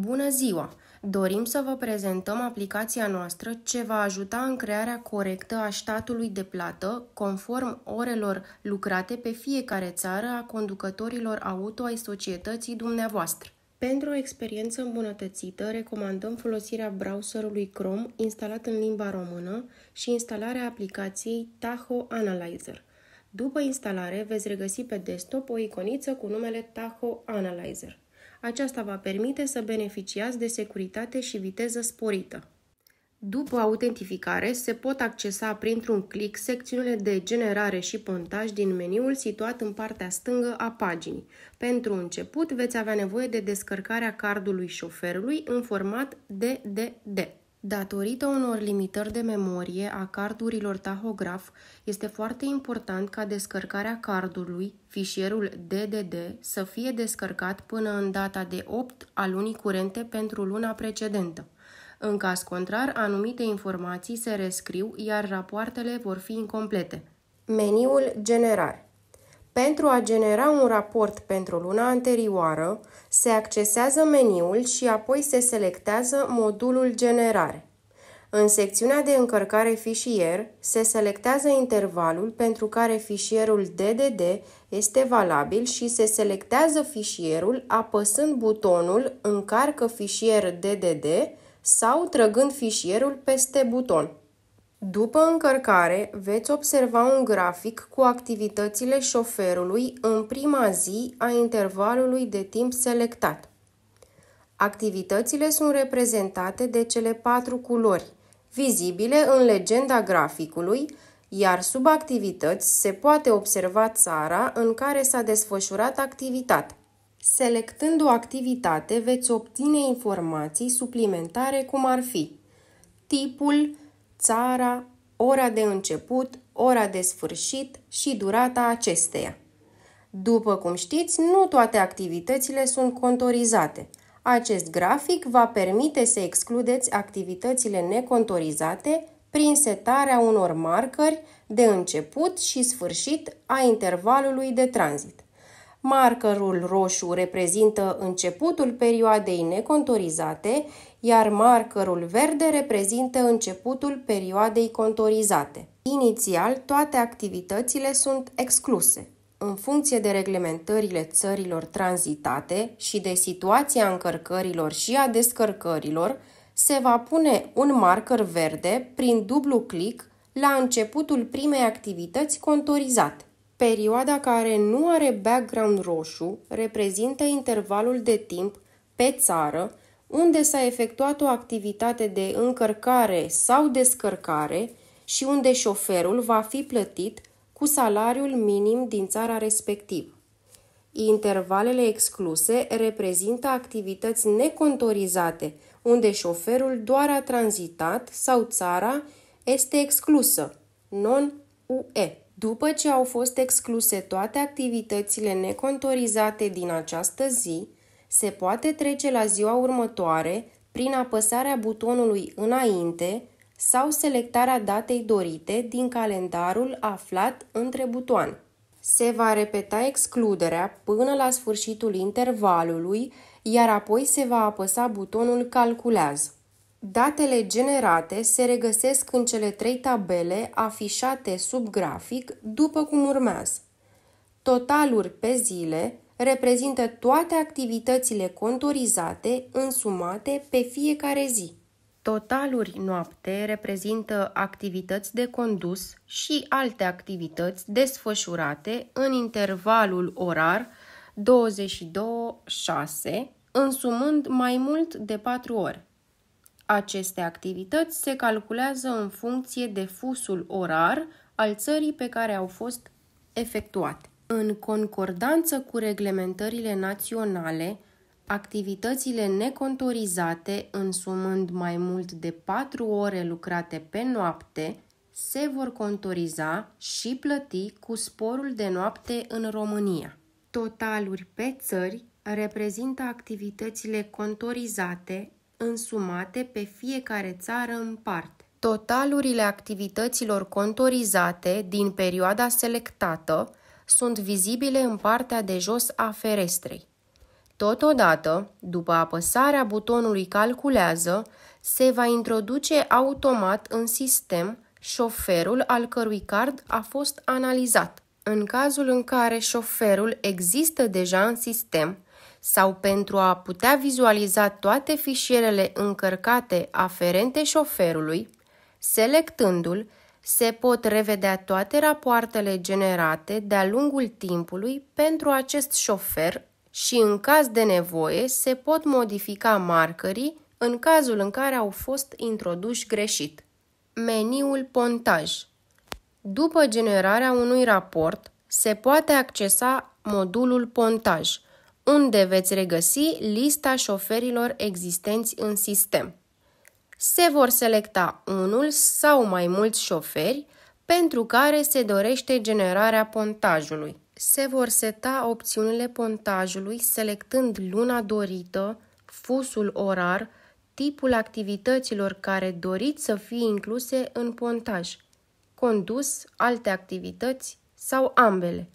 Bună ziua! Dorim să vă prezentăm aplicația noastră ce va ajuta în crearea corectă a statului de plată conform orelor lucrate pe fiecare țară a conducătorilor auto ai societății dumneavoastră. Pentru o experiență îmbunătățită, recomandăm folosirea browserului Chrome instalat în limba română și instalarea aplicației Tahoe Analyzer. După instalare, veți regăsi pe desktop o iconiță cu numele Tahoe Analyzer. Aceasta va permite să beneficiați de securitate și viteză sporită. După autentificare, se pot accesa printr-un click secțiunile de generare și pontaj din meniul situat în partea stângă a paginii. Pentru început, veți avea nevoie de descărcarea cardului șoferului în format DDD. Datorită unor limitări de memorie a cardurilor tahograf, este foarte important ca descărcarea cardului, fișierul DDD, să fie descărcat până în data de 8 a lunii curente pentru luna precedentă. În caz contrar, anumite informații se rescriu, iar rapoartele vor fi incomplete. Meniul Generare. Pentru a genera un raport pentru luna anterioară, se accesează meniul și apoi se selectează modulul Generare. În secțiunea de încărcare fișier, se selectează intervalul pentru care fișierul DDD este valabil și se selectează fișierul apăsând butonul Încarcă fișier DDD sau trăgând fișierul peste buton. După încărcare, veți observa un grafic cu activitățile șoferului în prima zi a intervalului de timp selectat. Activitățile sunt reprezentate de cele 4 culori, vizibile în legenda graficului, iar sub activități se poate observa țara în care s-a desfășurat activitatea. Selectând o activitate, veți obține informații suplimentare cum ar fi tipul, țara, ora de început, ora de sfârșit și durata acesteia. După cum știți, nu toate activitățile sunt contorizate. Acest grafic va permite să excludeți activitățile necontorizate prin setarea unor marcări de început și sfârșit a intervalului de tranzit. Markerul roșu reprezintă începutul perioadei necontorizate, iar markerul verde reprezintă începutul perioadei contorizate. Inițial, toate activitățile sunt excluse. În funcție de reglementările țărilor tranzitate și de situația încărcărilor și a descărcărilor, se va pune un marker verde prin dublu click la începutul primei activități contorizate. Perioada care nu are background roșu reprezintă intervalul de timp pe țară unde s-a efectuat o activitate de încărcare sau descărcare și unde șoferul va fi plătit cu salariul minim din țara respectivă. Intervalele excluse reprezintă activități necontorizate, unde șoferul doar a tranzitat sau țara este exclusă, non-UE. După ce au fost excluse toate activitățile necontorizate din această zi, se poate trece la ziua următoare prin apăsarea butonului Înainte sau selectarea datei dorite din calendarul aflat între butoane. Se va repeta excluderea până la sfârșitul intervalului, iar apoi se va apăsa butonul Calculează. Datele generate se regăsesc în cele 3 tabele afișate sub grafic după cum urmează. Totaluri pe zile reprezintă toate activitățile contorizate însumate pe fiecare zi. Totaluri noapte reprezintă activități de condus și alte activități desfășurate în intervalul orar 22-6, însumând mai mult de 4 ore. Aceste activități se calculează în funcție de fusul orar al țării pe care au fost efectuate. În concordanță cu reglementările naționale, activitățile necontorizate, însumând mai mult de 4 ore lucrate pe noapte, se vor contoriza și plăti cu sporul de noapte în România. Totaluri pe țări reprezintă activitățile contorizate, însumate pe fiecare țară în parte. Totalurile activităților contorizate din perioada selectată sunt vizibile în partea de jos a ferestrei. Totodată, după apăsarea butonului Calculează, se va introduce automat în sistem șoferul al cărui card a fost analizat. În cazul în care șoferul există deja în sistem sau pentru a putea vizualiza toate fișierele încărcate aferente șoferului, selectându-l, se pot revedea toate rapoartele generate de-a lungul timpului pentru acest șofer și, în caz de nevoie, se pot modifica markerii în cazul în care au fost introduși greșit. Meniul Pontaj. După generarea unui raport, se poate accesa modulul Pontaj, unde veți regăsi lista șoferilor existenți în sistem. Se vor selecta unul sau mai mulți șoferi pentru care se dorește generarea pontajului. Se vor seta opțiunile pontajului selectând luna dorită, fusul orar, tipul activităților care doriți să fie incluse în pontaj, condus, alte activități sau ambele.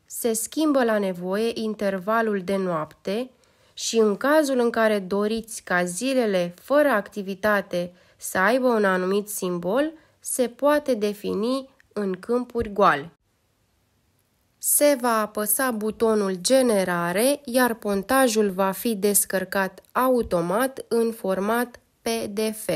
Se schimbă la nevoie intervalul de noapte și în cazul în care doriți ca zilele fără activitate să aibă un anumit simbol, se poate defini în câmpuri goale. Se va apăsa butonul Generare, iar pontajul va fi descărcat automat în format PDF.